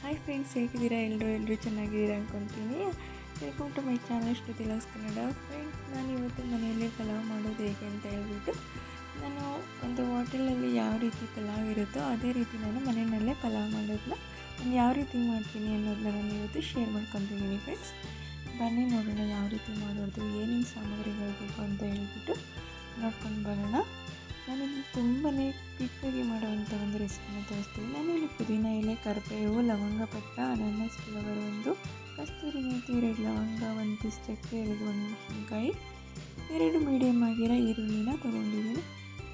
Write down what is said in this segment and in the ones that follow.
Hi friends, ಹೇಗಿದ್ದೀರಾ? ಎಲ್ಲರೂ ಚೆನ್ನಾಗಿದ್ದೀರಾ ಅಂದ್ಕೊತೀನಿ. Welcome to my channel Shruti logs Kannada. Friends, ನಾನು ಇವತ್ತು ಮನೆಯಲ್ಲೇ ಪಲಾವ್ ಮಾಡೋದು ಹೇಗೆ ಅಂತ ಹೇಳ್ಬಿಟ್ಟು, ನಾನು ಒಂದು ಹೋಟೆಲಲ್ಲಿ ಯಾವ ರೀತಿ ಪಲಾವ್ ಇರುತ್ತೋ ಅದೇ ರೀತಿ ನಾನು ಮನೆಯಲ್ಲೇ ಪಲಾವ್ ಮಾಡೋದನ್ನ ನಾನು ಯಾವ ರೀತಿ ಮಾಡ್ತೀನಿ ಅನ್ನೋದನ್ನ ನಾನು ಇವತ್ತು ಶೇರ್ ಮಾಡ್ಕೊತಿದ್ದೀನಿ. ಫ್ರೆಂಡ್ಸ್, ಬನ್ನಿ ನೋಡೋಣ ಯಾವ ರೀತಿ ಮಾಡೋದು, ಏನೇನು ಸಾಮಗ್ರಿಗಳು ಬೇಕು ಅಂತ ಹೇಳ್ಬಿಟ್ಟು ನೋಡ್ಕೊಂಡು ಬರೋಣ. ನಾನಿಲ್ಲಿ ತುಂಬಾ ಕ್ವಿಕ್ಕಾಗಿ ಮಾಡುವಂಥ ಒಂದು ರೆಸಿಪಿನ ತೋರಿಸ್ತೀನಿ. ನಾನಿಲ್ಲಿ ಪುದೀನ ಎಲೆ, ಕರಿಬೇವು, ಲವಂಗ, ಪಟ್ಟ, ಅನಾನಸ್ ಫ್ಲವರ್, ಒಂದು ಕಸ್ತೂರಿ ಮೇಥಿ, 2 ಲವಂಗ, 1 ಪೀಸ್ ಚಕ್ಕೆ, 2 ಒಣಮೆಣಸಿನ್ಕಾಯಿ, 2 ಮೀಡಿಯಮ್ ಆಗಿರೋ ಈರುಳ್ಳಿನ ತೊಗೊಂಡಿದ್ದೀನಿ,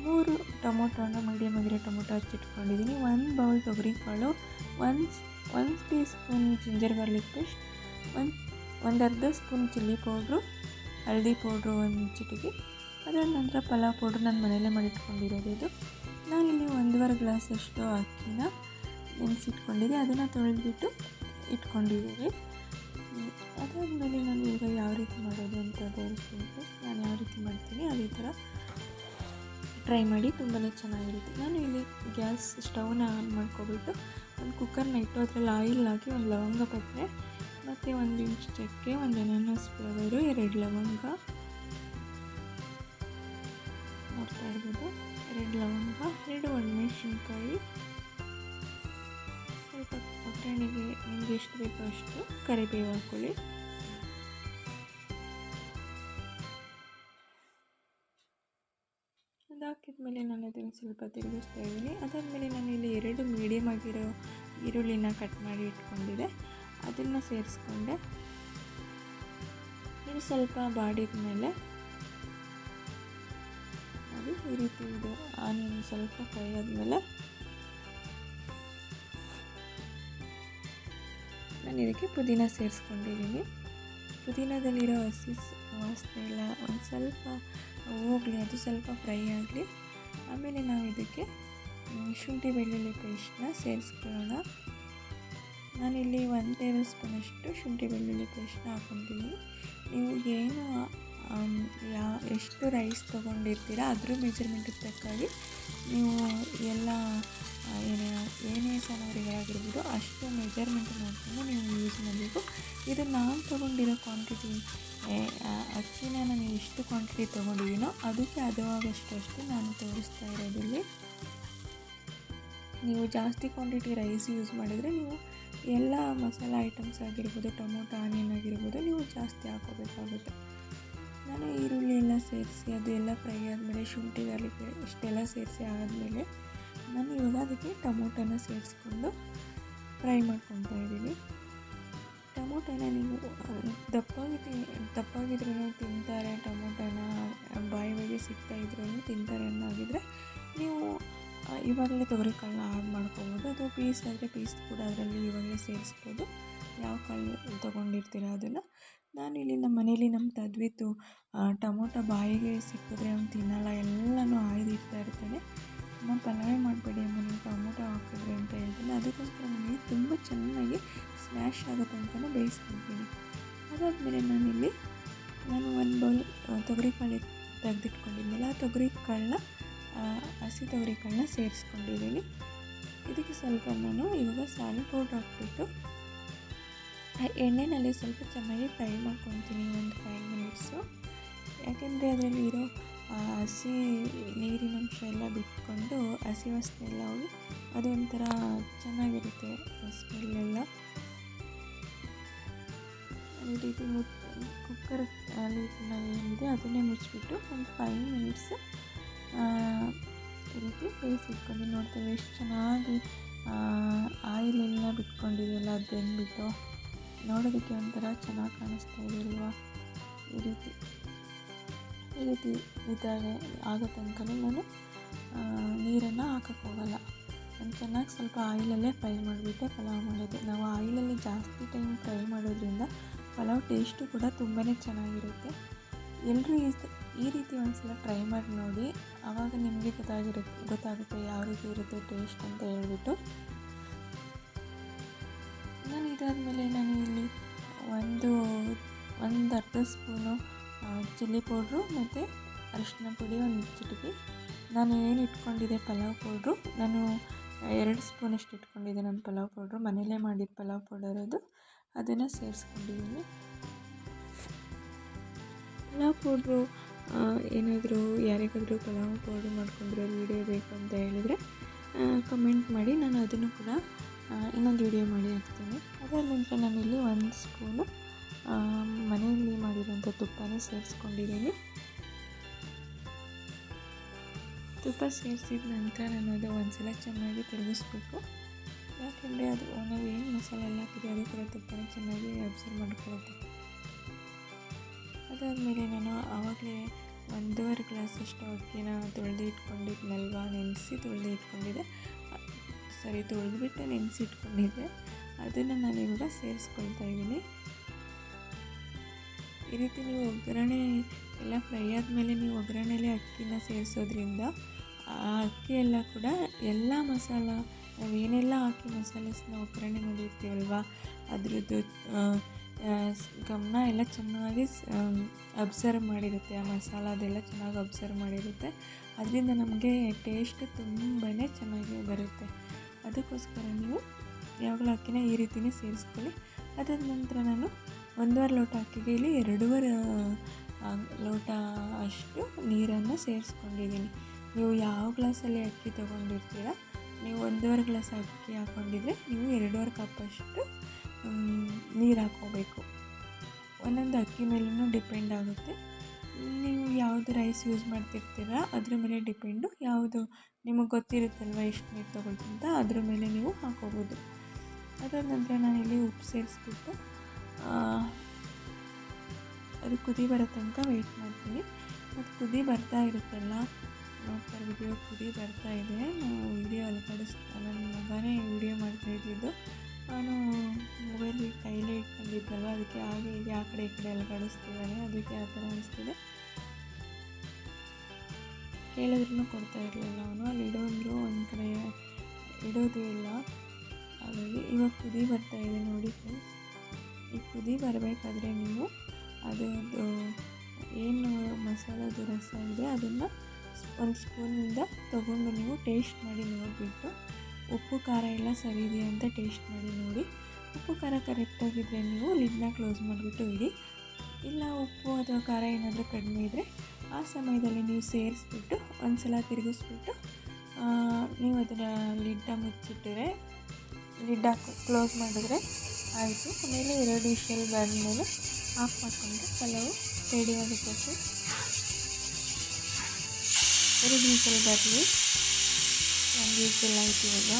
3 ಟೊಮೊಟೊನ ಮೀಡಿಯಮ್ ಆಗಿರೋ ಟೊಮೊಟೊ ಹಚ್ಚಿಟ್ಕೊಂಡಿದ್ದೀನಿ, 1 ಬೌಲ್ ತೊಗರಿಕಾಳು, 1 teaspoon ginger garlic paste, ಒಂದು ಅರ್ಧ ಸ್ಪೂನ್ ಚಿಲ್ಲಿ ಪೌಡ್ರು, ಹಳದಿ ಪೌಡ್ರು 1 ಚಿಟಿಕೆ. ಅದರ ನಂತರ ಪಲಾವ್ ಪೌಡ್ರ್ ನಾನು ಮನೆಯಲ್ಲೇ ಮಾಡಿಟ್ಕೊಂಡಿರೋದು. ಇದು ನಾನಿಲ್ಲಿ 1.5 ಗ್ಲಾಸಷ್ಟು ಅಕ್ಕಿನ ನೆನೆಸಿಟ್ಕೊಂಡಿದ್ದೆ, ಅದನ್ನು ತೊಳೆದ್ಬಿಟ್ಟು ಇಟ್ಕೊಂಡಿದ್ದೀನಿ. ಅದಾದಮೇಲೆ ನಾನು ಈಗ ಯಾವ ರೀತಿ ಮಾಡೋದು ಅಂತ ತೋರಿಸ್ತೀನಿ. ನಾನು ಯಾವ ರೀತಿ ಮಾಡ್ತೀನಿ ಅದೇ ಥರ ಟ್ರೈ ಮಾಡಿ, ತುಂಬಾ ಚೆನ್ನಾಗಿರುತ್ತೆ. ನಾನು ಇಲ್ಲಿ ಗ್ಯಾಸ್ ಸ್ಟವ್ನ ಆನ್ ಮಾಡ್ಕೊಬಿಟ್ಟು ಒಂದು ಕುಕ್ಕರ್ನ ಇಟ್ಟು ಅದರಲ್ಲಿ ಆಯಿಲ್ ಹಾಕಿ 1 ಲವಂಗ ಪಟ್ಟೆ ಮತ್ತು 1 ಇಂಚ್ ಚಕ್ಕೆ, 1 ಅನಾನಸ್ ಫ್ಲವರು, 2 ಲವಂಗ ನೋಡ್ತಾ ಇರ್ಬೋದು, 2 ಲವಂಗ, 2 ಒಣಮೆಣಸಿನ್ಕಾಯಿ, ಸ್ವಲ್ಪ ಒಗ್ಗರಣೆಗೆ ನಿಮಗೆ ಎಷ್ಟು ಬೇಕೋ ಅಷ್ಟು ಕರಿಬೇವು ಹಾಕ್ಕೊಳ್ಳಿ. ಅದು ಹಾಕಿದ್ಮೇಲೆ ನಾನು ಅದನ್ನು ಸ್ವಲ್ಪ ತಿರುಗಿಸ್ತಾ ಇದ್ದೀನಿ. ಅದಾದಮೇಲೆ ನಾನು ಇಲ್ಲಿ 2 ಮೀಡಿಯಮ್ ಆಗಿರೋ ಈರುಳ್ಳಿನ ಕಟ್ ಮಾಡಿ ಇಟ್ಕೊಂಡಿದ್ದೆ, ಅದನ್ನು ಸೇರಿಸ್ಕೊಂಡೆ. ಇದು ಸ್ವಲ್ಪ ಬಾಡಿದ ಮೇಲೆ ಅದು ಈ ರೀತಿ ಇದು ಆನಿಯನ್ ಸ್ವಲ್ಪ ಫ್ರೈ ಆದಮೇಲೆ ನಾನು ಇದಕ್ಕೆ ಪುದೀನ ಸೇರಿಸ್ಕೊಂಡಿದ್ದೀನಿ. ಪುದೀನದಲ್ಲಿರೋ ಹಸಿ ವಾಸನೆ ಎಲ್ಲ ಒಂದು ಸ್ವಲ್ಪ ಹೋಗಲಿ, ಅದು ಸ್ವಲ್ಪ ಫ್ರೈ ಆಗಲಿ. ಆಮೇಲೆ ನಾವು ಇದಕ್ಕೆ ಶುಂಠಿ ಬೆಳ್ಳುಳ್ಳಿ ಪೇಸ್ಟನ್ನ ಸೇರಿಸ್ಕೊಳ್ಳೋಣ. ನಾನಿಲ್ಲಿ 1 ಟೇಬಲ್ ಸ್ಪೂನಷ್ಟು ಶುಂಠಿ ಬೆಳ್ಳುಳ್ಳಿ ಪೇಸ್ಟನ್ನ ಹಾಕ್ಕೊತೀನಿ. ನೀವು ಏನು ಎಷ್ಟು ರೈಸ್ ತೊಗೊಂಡಿರ್ತೀರ ಅದ್ರ ಮೆಜರ್ಮೆಂಟಿಗೆ ತಕ್ಕಾಗಿ ನೀವು ಎಲ್ಲ ಏನೇ ಸಾಮಗ್ರಿಗಳಾಗಿರ್ಬೋದು ಅಷ್ಟು ಮೆಜರ್ಮೆಂಟ್ ನೋಡಿಕೊಂಡು ನೀವು ಯೂಸ್ ಮಾಡಬೇಕು. ಇದು ನಾನು ತೊಗೊಂಡಿರೋ ಕ್ವಾಂಟಿಟಿ, ಅಕ್ಕಿನ ನಾನು ಎಷ್ಟು ಕ್ವಾಂಟಿಟಿ ತೊಗೊಂಡಿದ್ದೀನೋ ಅದಕ್ಕೆ ಅಷ್ಟು ನಾನು ತೋರಿಸ್ತಾ ಇರೋದಿಲ್ಲಿ. ನೀವು ಜಾಸ್ತಿ ಕ್ವಾಂಟಿಟಿ ರೈಸ್ ಯೂಸ್ ಮಾಡಿದರೆ ನೀವು ಎಲ್ಲ ಮಸಾಲ ಐಟಮ್ಸ್ ಆಗಿರ್ಬೋದು, ಟೊಮೊಟೊ, ಆನಿಯನ್ ಆಗಿರ್ಬೋದು, ನೀವು ಜಾಸ್ತಿ ಹಾಕೋಬೇಕಾಗುತ್ತೆ. ನಾನು ಈರುಳ್ಳಿ ಎಲ್ಲ ಸೇರಿಸಿ ಅದು ಎಲ್ಲ ಫ್ರೈ ಆದಮೇಲೆ ಶುಂಠಿ ಗಾರ್ಲಿಕ್ ಇಷ್ಟೆಲ್ಲ ಸೇರಿಸಿ ಆದಮೇಲೆ ನಾನು ಇವಾಗ ಅದಕ್ಕೆ ಟೊಮೊಟೊನ ಸೇರಿಸ್ಕೊಂಡು ಫ್ರೈ ಮಾಡ್ಕೊತಾ ಇದ್ದೀನಿ. ಟೊಮೊಟೊನ ನೀವು ದಪ್ಪಾಗಿದ್ರೂ ತಿಂತಾರೆ, ಟೊಮೊಟೊನ ಬಾಯಿಗೆ ಸಿಗ್ತಾಯಿದ್ರೂ ತಿಂತಾರೆ ಅನ್ನೋಗಿದ್ರೆ ನೀವು ಇವಾಗಲೇ ತೊಗರಿಕಾಳನ್ನ ಆಡ್ ಮಾಡ್ಕೊಬೋದು. ಅದು ಪೀಸ್ ಆದರೆ ಪೀಸ್ ಕೂಡ ಅದರಲ್ಲಿ ಇವಾಗಲೇ ಸೇರಿಸ್ಬೋದು, ಯಾವ ಕಾಳು ತೊಗೊಂಡಿರ್ತೀರ ಅದನ್ನು. ನಾನಿಲ್ಲಿ ನಮ್ಮ ಮನೇಲಿ ನಮ್ಮ ತದ್ವಿತ್ತು ಟೊಮೊಟೊ ಬಾಯಿಗೆ ಸಿಕ್ಕಿದ್ರೆ ಅವ್ನು ತಿನ್ನಲ್ಲ, ಎಲ್ಲನೂ ಆಯ್ದಿರ್ತಾ ಇರ್ತಾನೆ. ನಮ್ಮ ಪಲಾವೇ ಮಾಡಬೇಡಿ ಅಮ್ಮ ನೀವು ಟೊಮೊಟೊ ಹಾಕಿದ್ರೆ ಅಂತ ಹೇಳ್ತೀನಿ. ಅದಕ್ಕೋಸ್ಕರ ನನಗೆ ತುಂಬ ಚೆನ್ನಾಗಿ ಸ್ಮ್ಯಾಶ್ ಆಗೋ ತನಕ ಬೇಯಿಸ್ಕೊತೀನಿ. ಅದಾದಮೇಲೆ ನಾನು 1 ಬೌಲ್ ತೊಗರಿಕಾಳು ತೆಗೆದಿಟ್ಕೊಂಡಿದ್ನಲ್ಲ, ಆ ತೊಗರಿಕಾಳನ್ನ ಹಸಿ ತೊಗರಿಕಾಳನ್ನ ಸೇರಿಸ್ಕೊಂಡಿದ್ದೀನಿ. ಇದಕ್ಕೆ ಸ್ವಲ್ಪ ನಾನು ಇವಾಗ ಸಾಲ್ಟ್ ಪೌಡ್ರ್ ಹಾಕ್ಬಿಟ್ಟು ಎಣ್ಣೆಯಲ್ಲಿ ಸ್ವಲ್ಪ ಚೆನ್ನಾಗಿ ಫ್ರೈ ಮಾಡ್ಕೊತೀನಿ, ಒಂದು 5 ಮಿನಿಟ್ಸು. ಯಾಕೆಂದರೆ ಅದರಲ್ಲಿ ಇರೋ ಹಸಿ ನೀರಿನ ಅಂಶ ಎಲ್ಲ ಬಿಟ್ಕೊಂಡು ಹಸಿ ವಾಸನೆ ಎಲ್ಲ ಹೋಗಿ ಅದೊಂಥರ ಚೆನ್ನಾಗಿರುತ್ತೆ ಸ್ಮೆಲ್ಲೆಲ್ಲ. ಈ ರೀತಿ ಕುಕ್ಕರ್ ಏನಿದೆ ಅದನ್ನೇ ಮುಚ್ಚಿಬಿಟ್ಟು ಒಂದು 5 ಮಿನಿಟ್ಸ್ ಈ ರೀತಿ ಬೇಯಿಸಿಟ್ಕೊಂಡು ನೋಡ್ತೇವೆ ಎಷ್ಟು ಚೆನ್ನಾಗಿ ಆಯಿಲೆಲ್ಲ ಬಿಟ್ಕೊಂಡಿದೆಯಲ್ಲ, ಅದು ಬೆಂದ್ಬಿಟ್ಟು ನೋಡೋದಕ್ಕೆ ಒಂಥರ ಚೆನ್ನಾಗಿ ಕಾಣಿಸ್ತಾ ಇದೆ ಅಲ್ವಾ. ಈ ರೀತಿ ಇದ್ದಾಗ ಆಗೋ ತನಕ ನಾನು ನೀರನ್ನು ಹಾಕೋಕ್ಕೋಗಲ್ಲ. ನಾನು ಚೆನ್ನಾಗಿ ಸ್ವಲ್ಪ ಆಯಿಲಲ್ಲೇ ಫ್ರೈ ಮಾಡಿಬಿಟ್ಟೆ ಪಲಾವ್ ಮಾಡೋದು. ನಾವು ಆಯಿಲಲ್ಲಿ ಜಾಸ್ತಿ ಟೈಮ್ ಫ್ರೈ ಮಾಡೋದ್ರಿಂದ ಪಲಾವ್ ಟೇಸ್ಟು ಕೂಡ ತುಂಬಾ ಚೆನ್ನಾಗಿರುತ್ತೆ. ಎಲ್ಲರೂ ಈ ರೀತಿ ಒಂದ್ಸಲ ಟ್ರೈ ಮಾಡಿ ನೋಡಿ, ಆವಾಗ ನಿಮಗೆ ಗೊತ್ತಾಗುತ್ತೆ ಯಾವ ರೀತಿ ಇರುತ್ತೆ ಟೇಸ್ಟ್ ಅಂತ ಹೇಳ್ಬಿಟ್ಟು. ನಾನು ಇದಾದಮೇಲೆ ನಾನು ಇಲ್ಲಿ ಒಂದು ಅರ್ಧ ಸ್ಪೂನು ಚಿಲ್ಲಿ ಪೌಡ್ರು ಮತ್ತು ಅರಿಶಿನ ಪುಡಿ 1 ಚಿಟಿಕೆ, ನಾನು ಏನು ಇಟ್ಕೊಂಡಿದ್ದೆ ಪಲಾವ್ ಪೌಡ್ರು, ನಾನು 2 ಸ್ಪೂನಷ್ಟು ಇಟ್ಕೊಂಡಿದ್ದೆ ನಾನು ಪಲಾವ್ ಪೌಡ್ರು, ಮನೇಲೇ ಮಾಡಿದ ಪಲಾವ್ ಪೌಡರ್ ಅದು, ಅದನ್ನು ಸೇರಿಸ್ಕೊಂಡಿದ್ದೀನಿ. ಪಲಾವ್ ಪೌಡ್ರು ಏನಾದರೂ ಯಾರಿಗಾದರೂ ಪಲಾವ್ ಪೌಡ್ರ್ ಮಾಡ್ಕೊಂಡಿರೋ ವೀಡಿಯೋ ಬೇಕು ಅಂತ ಹೇಳಿದರೆ ಕಮೆಂಟ್ ಮಾಡಿ, ನಾನು ಅದನ್ನು ಕೂಡ ಇನ್ನೊಂದು ವೀಡಿಯೋ ಮಾಡಿ ಹಾಕ್ತೀನಿ. ಅದಾದ ನಂತರ ನಾನಿಲ್ಲಿ 1 ಸ್ಪೂನು ಮನೆಯಲ್ಲಿ ಮಾಡಿರೋಂಥ ತುಪ್ಪನೇ ಸೇರಿಸ್ಕೊಂಡಿದ್ದೀನಿ. ತುಪ್ಪ ಸೇರಿಸಿದ ನಂತರ ನಾನು ಅದು ಒಂದ್ಸಲ ಚೆನ್ನಾಗಿ ತಿರುಗಿಸ್ಬೇಕು. ಯಾಕೆಂದರೆ ಅದು ನಾವು ಏನು ಮಸಾಲೆ ಎಲ್ಲ ಹಾಕಿದೆ ಅದು ಕೂಡ ತುಪ್ಪನ ಚೆನ್ನಾಗಿ ಅಬ್ಸರ್ವ್ ಮಾಡ್ಕೊಳ್ಳುತ್ತೆ. ಅದಾದಮೇಲೆ ನಾನು ಆವಾಗಲೇ 1.5 ಗ್ಲಾಸಷ್ಟು ಅಕ್ಕಿನ ತೊಳೆದು ಇಟ್ಕೊಂಡಿದ್ನಲ್ವ, ತೊಳೆದ್ಬಿಟ್ಟು ನೆನೆಸಿ ಇಟ್ಕೊಂಡಿದ್ದೆ. ಅದನ್ನು ನಾನು ಇವಾಗ ಸೇರಿಸ್ಕೊಳ್ತಾ ಇದ್ದೀನಿ. ಈ ರೀತಿ ನೀವು ಒಗ್ಗರಣೆ ಎಲ್ಲ ಫ್ರೈ ಆದಮೇಲೆ ನೀವು ಒಗ್ಗರಣೆಲೆ ಅಕ್ಕಿನ ಸೇರಿಸೋದ್ರಿಂದ ಆ ಅಕ್ಕಿ ಎಲ್ಲ ಕೂಡ ಎಲ್ಲ ಮಸಾಲ ನಾವೇನೆಲ್ಲ ಹಾಕಿ ಮಸಾಲೆಸ್ನ ಒಗ್ಗರಣೆ ಮಾಡಿರ್ತೀವಲ್ವ ಅದ್ರದ್ದು ಗಮನ ಎಲ್ಲ ಚೆನ್ನಾಗಿ ಅಬ್ಸರ್ವ್ ಮಾಡಿರುತ್ತೆ. ಆ ಮಸಾಲ ಅದೆಲ್ಲ ಚೆನ್ನಾಗಿ ಅಬ್ಸರ್ವ್ ಮಾಡಿರುತ್ತೆ. ಅದರಿಂದ ನಮಗೆ ಟೇಸ್ಟ್ ತುಂಬಾ ಚೆನ್ನಾಗಿ ಬರುತ್ತೆ. ಅದಕ್ಕೋಸ್ಕರ ನೀವು ಯಾವಾಗಲೂ ಅಕ್ಕಿನ ಈ ರೀತಿಯೇ ಸೇರಿಸ್ಕೊಳ್ಳಿ. ಅದಾದ ನಂತರ ನಾನು 1.5 ಲೋಟ ಅಕ್ಕಿಗೆ ಇಲ್ಲಿ 2.5 ಲೋಟ ಅಷ್ಟು ನೀರನ್ನು ಸೇರಿಸ್ಕೊಂಡಿದ್ದೀನಿ. ನೀವು ಯಾವ ಗ್ಲಾಸಲ್ಲಿ ಅಕ್ಕಿ ತೊಗೊಂಡಿರ್ತೀರ, ನೀವು 1.5 ಗ್ಲಾಸ್ ಅಕ್ಕಿ ಹಾಕ್ಕೊಂಡಿದ್ರೆ ನೀವು 2.5 ಕಪ್ಪಷ್ಟು ನೀರು ಹಾಕ್ಕೋಬೇಕು. ಒಂದೊಂದು ಅಕ್ಕಿ ಮೇಲೂ ಡಿಪೆಂಡ್ ಆಗುತ್ತೆ. ನೀವು ಯಾವುದು ರೈಸ್ ಯೂಸ್ ಮಾಡ್ತಿರ್ತೀರ ಅದ್ರ ಮೇಲೆ ಡಿಪೆಂಡು. ಯಾವುದು ನಿಮಗೆ ಗೊತ್ತಿರುತ್ತಲ್ವ ಎಷ್ಟು ನೀರು ತೊಗೊಳ್ತೀನಿ ಅಂತ, ಅದ್ರ ಮೇಲೆ ನೀವು ಹಾಕ್ಕೋಬೋದು. ಅದಾದ ನಂತರ ನಾನಿಲ್ಲಿ ಉಪ್ಪು ಸೇರಿಸ್ಬಿಟ್ಟು ಅದು ಕುದಿ ಬರೋ ತನಕ ವೆಯ್ಟ್ ಮಾಡ್ತೀನಿ. ಅದು ಕುದಿ ಬರ್ತಾ ಇರುತ್ತಲ್ಲ, ನೋಡ್ತಾರೆ ವಿಡಿಯೋ ಕುದಿ ಬರ್ತಾ ಇದೆ. ನಾವು ವಿಡಿಯೋ ನನ್ನ ಮಗನೇ ವಿಡಿಯೋ ಮಾಡ್ತಾಯಿದ್ದಿದ್ದು. ನಾನು ಮೊಬೈಲ್ ಕೈಲೇ ಇಟ್ಕೊಂಡಿದ್ದಲ್ವ, ಅದಕ್ಕೆ ಹಾಗೆ ಹೀಗೆ ಆ ಕಡೆ ಈ ಕಡೆ ಅಲುಗಾಡಿಸ್ತಿದ್ದಾನೆ. ಅದಕ್ಕೆ ಆ ಥರ ಅನಿಸ್ತಿದೆ. ಹೇಳಿದ್ರೂ ಕೊಡ್ತಾ ಇರಲಿಲ್ಲ ಅವನು. ಅಲ್ಲಿ ಇಡೋಂದ್ರು ಒಂದು ಕಡೆ ಇಡೋದೇ ಇಲ್ಲ. ಹಾಗಾಗಿ ಇವಾಗ ಕುದಿ ಬರ್ತಾ ಇದೆ ನೋಡಿ ಫ್ರೆಂಡ್ಸ್. ಈ ಕುದಿ ಬರಬೇಕಾದ್ರೆ ನೀವು ಅದರದ್ದು ಏನು ಮಸಾಲದ ರಸ ಇದೆ ಅದನ್ನು 1 ಸ್ಪೂನಿಂದ ತೊಗೊಂಡು ನೀವು ಟೇಸ್ಟ್ ಮಾಡಿ ನೋಡಿಬಿಟ್ಟು ಉಪ್ಪು ಖಾರ ಎಲ್ಲ ಸರಿ ಇದೆಯಾ ಅಂತ ಟೇಸ್ಟ್ ಮಾಡಿ ನೋಡಿ. ಉಪ್ಪು ಖಾರ ಕರೆಕ್ಟಾಗಿದ್ದರೆ ನೀವು ಲಿಡ್ನ ಕ್ಲೋಸ್ ಮಾಡಿಬಿಟ್ಟು ಇಡಿ. ಇಲ್ಲ ಉಪ್ಪು ಅಥವಾ ಖಾರ ಏನಾದರೂ ಕಡಿಮೆ ಇದ್ದರೆ ಆ ಸಮಯದಲ್ಲಿ ನೀವು ಸೇರಿಸ್ಬಿಟ್ಟು ಒಂದು ಸಲ ತಿರುಗಿಸ್ಬಿಟ್ಟು ನೀವು ಅದನ್ನು ಲಿಡ್ಡ ಮುಚ್ಚಿಟ್ಟರೆ ಲಿಡ್ ಕ್ಲೋಸ್ ಮಾಡಿದ್ರೆ ಆಯಿತು. ಆಮೇಲೆ 2 ವಿಷಲ್ ಬಂದಮೇಲೆ ಆಫ್ ಮಾಡಿಕೊಂಡ್ರೆ ಪಲಾವು ರೆಡಿ ಆಗುತ್ತೆ ಸರ್. 2 ವಿಷಲ್ ಬರಲಿ. 1 ವಿಷಲ್ ಆಯಿತು ಇವಾಗ.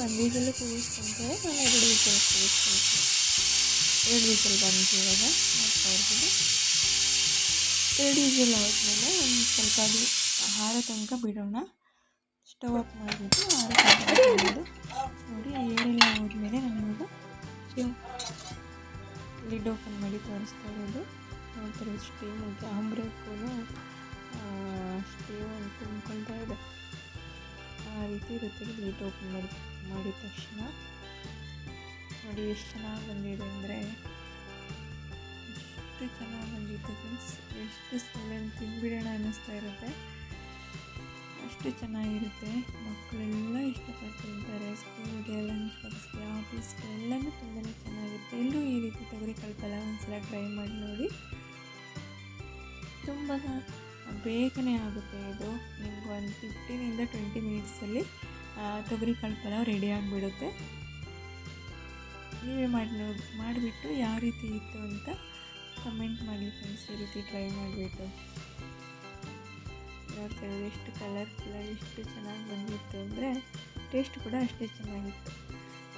ಒಂದು ವಿಷಲ್ ಕೂಗಿಸ್ಕೊಂತಾರೆ, ನಾನು 2 ವಿಷಲ್ ಕೂಗಿಸ್ಕೊಳ್ತೀನಿ. 2 ವಿಷಲ್ ಬಂತು ಇವಾಗ ಮಾಡ್ತಾ ಇರ್ಬೋದು. 2 ವಿಷಲ್ ಆದಮೇಲೆ ಒಂದು ಸ್ವಲ್ಪ ಅದು ಆರೋ ತನಕ ಬಿಡೋಣ. ಸ್ಟವ್ ಆಫ್ ಮಾಡಿಬಿಟ್ಟು ಆರೋ ತನಕ ಬಿಡೋದು. ನೋಡಿ ಏರೆಲ್ಲ ಹೋದ್ಮೇಲೆ ನಾನು ಇವಾಗ ಲಿಡ್ ಓಪನ್ ಮಾಡಿ ತೋರಿಸ್ತಾ ಇರೋದು. ನೋಡ್ತಾರೆ ಸ್ಟೀಮ್ ಆಮ್ರೇಕು ಸ್ಟೀವ್ ತುಂಬ್ಕೊಳ್ತಾ ಇದೆ. ಆ ರೀತಿ ಇರುತ್ತೆ ಲಿಡ್ ಓಪನ್ ಮಾಡಿದ ತಕ್ಷಣ. ನೋಡಿ ಎಷ್ಟು ಚೆನ್ನಾಗಿ ಬಂದಿದೆ ಅಂದರೆ, ಎಷ್ಟು ಚೆನ್ನಾಗಿ ಬಂದಿತ್ತು ಫ್ರೆಂಡ್ಸ್. ಎಷ್ಟು ಸ್ಮೆಲ್ ತಿಂದ್ಬಿಡೋಣ ಅನ್ನಿಸ್ತಾ ಇರುತ್ತೆ, ಅಷ್ಟು ಚೆನ್ನಾಗಿರುತ್ತೆ. ಮಕ್ಕಳೆಲ್ಲ ಇಷ್ಟಪಟ್ಟು ತಿಂತಾರೆ. ಸ್ಕೂಲ್ಗೆ, ಲಂಚ್ ಬಾಕ್ಸ್ಗೆ, ಆಫೀಸ್ಗೆ ಎಲ್ಲನೂ ತುಂಬಾ ಚೆನ್ನಾಗಿರುತ್ತೆ. ಎಲ್ಲರೂ ಈ ರೀತಿ ತೊಗರಿಕಾಳು ಪಲಾವ್ ಒಂದ್ಸಲ ಟ್ರೈ ಮಾಡಿ ನೋಡಿ. ತುಂಬ ಬೇಗನೆ ಆಗುತ್ತೆ ಇದು. ನಿಮ್ಗೆ ಒಂದು 15ಇಂದ 20 ಮಿನಿಟ್ಸಲ್ಲಿ ತೊಗರಿಕಾಳು ಪಲಾವ್ ರೆಡಿ ಆಗಿಬಿಡುತ್ತೆ. ನೀವೇ ಮಾಡಿಬಿಟ್ಟು ಯಾವ ರೀತಿ ಇತ್ತು ಅಂತ ಕಮೆಂಟ್ ಮಾಡಿ ಫ್ರೆಂಡ್ಸ್. ಈ ರೀತಿ ಟ್ರೈ ಮಾಡಿಬಿಟ್ಟು ನೋಡ್ತಾ ಇರೋದು ಎಷ್ಟು ಕಲರ್ಫುಲ್ಲಾಗಿ ಎಷ್ಟು ಚೆನ್ನಾಗಿ ಬಂದಿತ್ತು ಅಂದರೆ ಟೇಸ್ಟ್ ಕೂಡ ಅಷ್ಟೇ ಚೆನ್ನಾಗಿತ್ತು.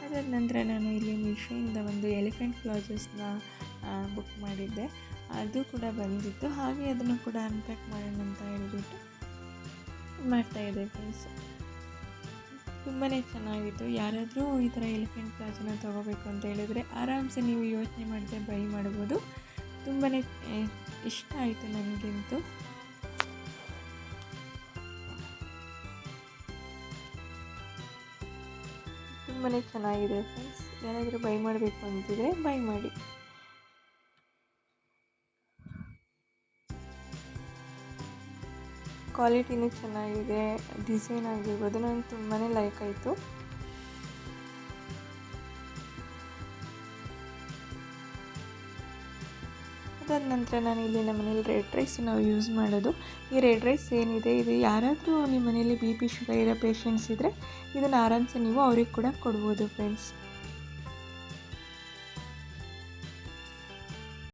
ಅದಾದ ನಂತರ ನಾನು ಇಲ್ಲಿ ಮೀಶೋಯಿಂದ ಒಂದು ಎಲಿಫೆಂಟ್ ಬ್ಲೌಸಸ್ನ ಬುಕ್ ಮಾಡಿದ್ದೆ. ಅದು ಕೂಡ ಬಂದಿತ್ತು. ಹಾಗೆ ಅದನ್ನು ಕೂಡ ಅನ್ಪ್ಯಾಕ್ ಮಾಡೋಣ ಅಂತ ಹೇಳಿಬಿಟ್ಟು ಮಾಡ್ತಾಯಿದ್ದೆ ಫ್ರೆಂಡ್ಸ್. ತುಂಬಾ ಚೆನ್ನಾಗಿತ್ತು. ಯಾರಾದರೂ ಈ ಥರ ಎಲಿಫೆಂಟ್ ಬ್ಲೌಸನ್ನ ತೊಗೋಬೇಕು ಅಂತ ಹೇಳಿದರೆ ಆರಾಮ್ಸೆ ನೀವು ಯೋಚನೆ ಮಾಡದೆ ಬೈ ಮಾಡ್ಬೋದು. ತುಂಬಾ ಇಷ್ಟ ಆಯಿತು ನನಗಂತೂ. ತುಂಬಾ ಚೆನ್ನಾಗಿದೆ ಫ್ರೆಂಡ್ಸ್. ಯಾರಾದರೂ ಬೈ ಮಾಡಬೇಕು ಅಂತಿದ್ರೆ ಬೈ ಮಾಡಿ. ಕ್ವಾಲಿಟಿನೂ ಚೆನ್ನಾಗಿದೆ, ಡಿಸೈನ್ ಆಗಿರ್ಬೋದು ನನಗೆ ತುಂಬಾ ಲೈಕ್ ಆಯಿತು. ಅದಾದ ನಂತರ ನಾನು ಇಲ್ಲಿ ನಮ್ಮ ಮನೇಲಿ ರೆಡ್ ರೈಸ್ ನಾವು ಯೂಸ್ ಮಾಡೋದು. ಈ ರೆಡ್ ರೈಸ್ ಏನಿದೆ ಇದು ಯಾರಾದರೂ ನಿಮ್ಮ ಮನೇಲಿ ಬಿ ಪಿ ಶುಗರ್ ಇರೋ ಪೇಷಂಟ್ಸ್ ಇದ್ದರೆ ಇದನ್ನು ಆರಾಮ್ಸೆ ನೀವು ಅವ್ರಿಗೆ ಕೂಡ ಕೊಡ್ಬೋದು ಫ್ರೆಂಡ್ಸ್.